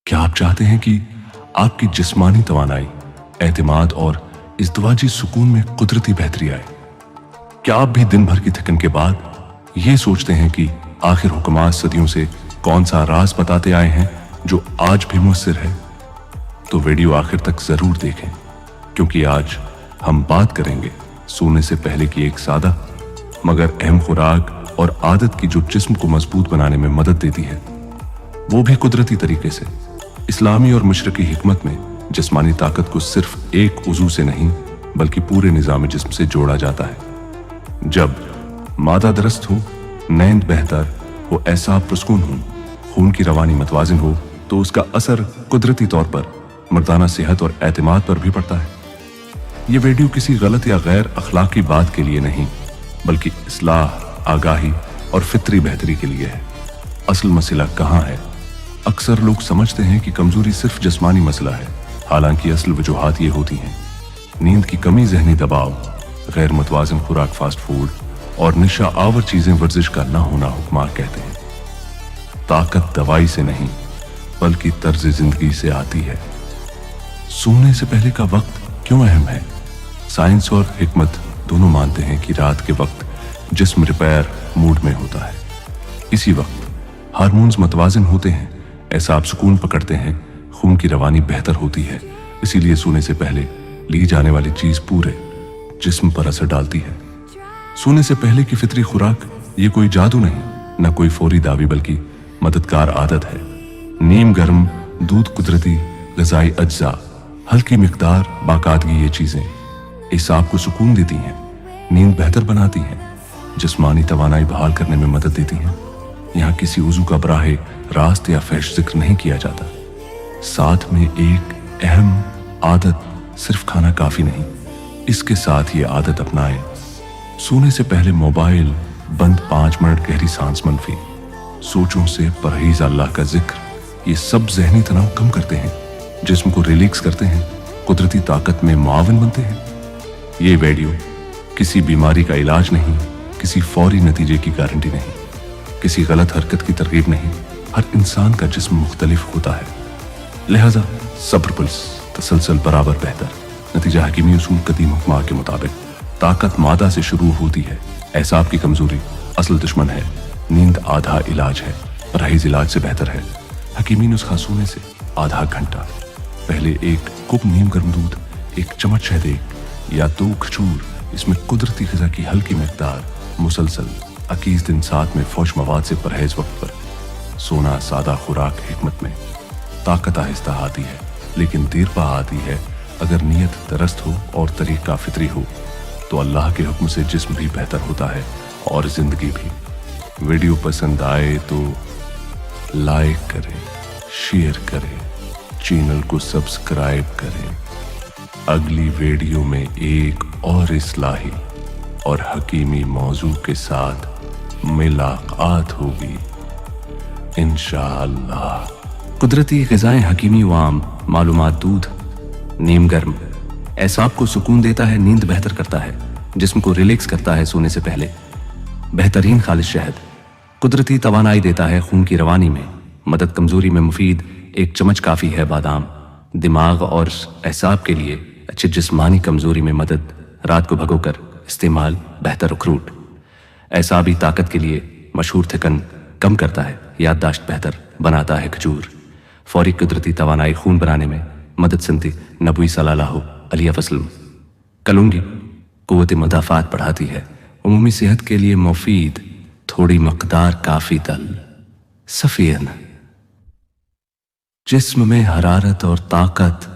क्या आप चाहते हैं कि आपकी जिस्मानी तवानाई, एतमाद और इज़्दिवाजी सुकून में कुदरती बेहतरी आए? क्या आप भी दिन भर की थकन के बाद ये सोचते हैं कि आखिर हुक्मात सदियों से कौन सा राज बताते आए हैं जो आज भी मुयस्सर है? तो वीडियो आखिर तक जरूर देखें, क्योंकि आज हम बात करेंगे सोने से पहले की एक सादा मगर अहम खुराक और आदत की जो जिस्म को मजबूत बनाने में मदद देती है, वो भी कुदरती तरीके से। इस्लामी और मशरकी हिकमत में जिस्मानी ताकत को सिर्फ एक उजू से नहीं बल्कि पूरे निज़ाम जिस्म से जोड़ा जाता है। जब मादा दुरुस्त हो, नींद बेहतर हो, एहसास पुरसकून हो, खून की रवानी मतवाजिन हो, तो उसका असर कुदरती तौर पर मर्दाना सेहत और एतमाद पर भी पड़ता है। ये वीडियो किसी गलत या गैर अखलाकी बात के लिए नहीं बल्कि इस्लाह, आगाही और फितरी बेहतरी के लिए है। असल मसला कहाँ है? अक्सर लोग समझते हैं कि कमजोरी सिर्फ जिस्मानी मसला है, हालांकि असल वजूहात ये होती हैं नींद की कमी, जहनी दबाव, गैर मुतवाज़िन खुराक, फास्ट फूड और नशा आवर चीजें, वर्जिश का ना होना। हुक्मा कहते हैं ताकत दवाई से नहीं बल्कि तर्ज जिंदगी से आती है। सोने से पहले का वक्त क्यों अहम है? साइंस और हिकमत दोनों मानते हैं कि रात के वक्त जिस्म रिपेयर मूड में होता है। इसी वक्त हार्मोन्स मतवाजिन होते हैं, एहसास सुकून पकड़ते हैं, खून की रवानी बेहतर होती है। इसीलिए सोने से पहले ली जाने वाली चीज पूरे जिस्म पर असर डालती है। सोने से पहले की फितरी खुराक ये कोई जादू नहीं, न कोई फौरी दावी, बल्कि मददगार आदत है। नीम गर्म दूध, कुदरती ग़िज़ाई अज्जा, हल्की मिकदार बाकायदगी, ये चीजें एहसास को सुकून देती हैं, नींद बेहतर बनाती हैं, जिस्मानी तवानाई बहाल करने में मदद देती हैं। यहाँ किसी उजू का बराहे रास्त या फहश जिक्र नहीं किया जाता। साथ में एक अहम आदत, सिर्फ खाना काफी नहीं, इसके साथ ये आदत अपनाएं। सोने से पहले मोबाइल बंद, 5 मिनट गहरी सांस, मनफी सोचों से परहेज, अल्लाह का जिक्र, ये सब जहनी तनाव कम करते हैं, जिस्म को रिलैक्स करते हैं, कुदरती ताकत में मुआविन बनते हैं। ये वीडियो किसी बीमारी का इलाज नहीं, किसी फौरी नतीजे की गारंटी नहीं, किसी गलत हरकत की तरगीब नहीं। हर इंसान का जिस्म मुख्तलिफ होता है, लिहाजा सब्र, पुल्स, तसलसल बराबर बेहतर। नतीजा हकीमी उसूल कदीम हुक्मा के मुताबिक ताकत मादा से शुरू होती है। एहसास की कमजोरी असल दुश्मन है, नींद आधा इलाज है, परहेज इलाज से बेहतर है। हकीमी नुस्खा: सोने से आधा घंटा पहले 1 कुप नीम गर्म दूध, 1 चम्मच शहद या 2 खजूर, इसमें कुदरती ग़िज़ा की हल्की मिक़दार, मुसलसल 21 दिन, साथ में फौश मवाद से परहेज वक्त पर। सोना सादा खुराक हिकमत में ताकत आहिस्ता आती है लेकिन देर पा आती है। अगर नीयत दुरुस्त हो और तरीका फितरी हो तो अल्लाह के हुक्म से जिस्म भी बेहतर होता है और जिंदगी भी। वीडियो पसंद आए तो लाइक करें, शेयर करें, चैनल को सब्सक्राइब करें। अगली वीडियो में एक और इस्लाही और हकीमी मौजू के साथ मुलाकात होगी इंशाअल्लाह। कुदरती ग़िज़ाएं, हकीमी वाम मालूमात: दूध, नीम गर्म, एहसास को सुकून देता है, नींद बेहतर करता है, जिस्म को रिलैक्स करता है सोने से पहले। बेहतरीन खालिश शहद, कुदरती तवानाई देता है, खून की रवानी में मदद, कमजोरी में मुफीद 1 चम्मच काफ़ी है। बादाम, दिमाग और एहसास के लिए अच्छी, जिस्मानी कमजोरी में मदद, रात को भगोकर इस्तेमाल बेहतर। अखरूट, एहसाबी ताकत के लिए मशहूर, थकन कम करता है, याददाश्त बेहतर बनाता है। खजूर, फौरी कुदरती तवानाई, खून बनाने में मदद सुनती नबी सल्लल्लाहु अलैहि वसल्लम। कलौंजी, कुव्वत मुदाफ़ात बढ़ाती है, उमूमी सेहत के लिए मुफीद, थोड़ी मकदार काफ़ी। तल, सफ़ेद, जिस्म में हरारत और ताकत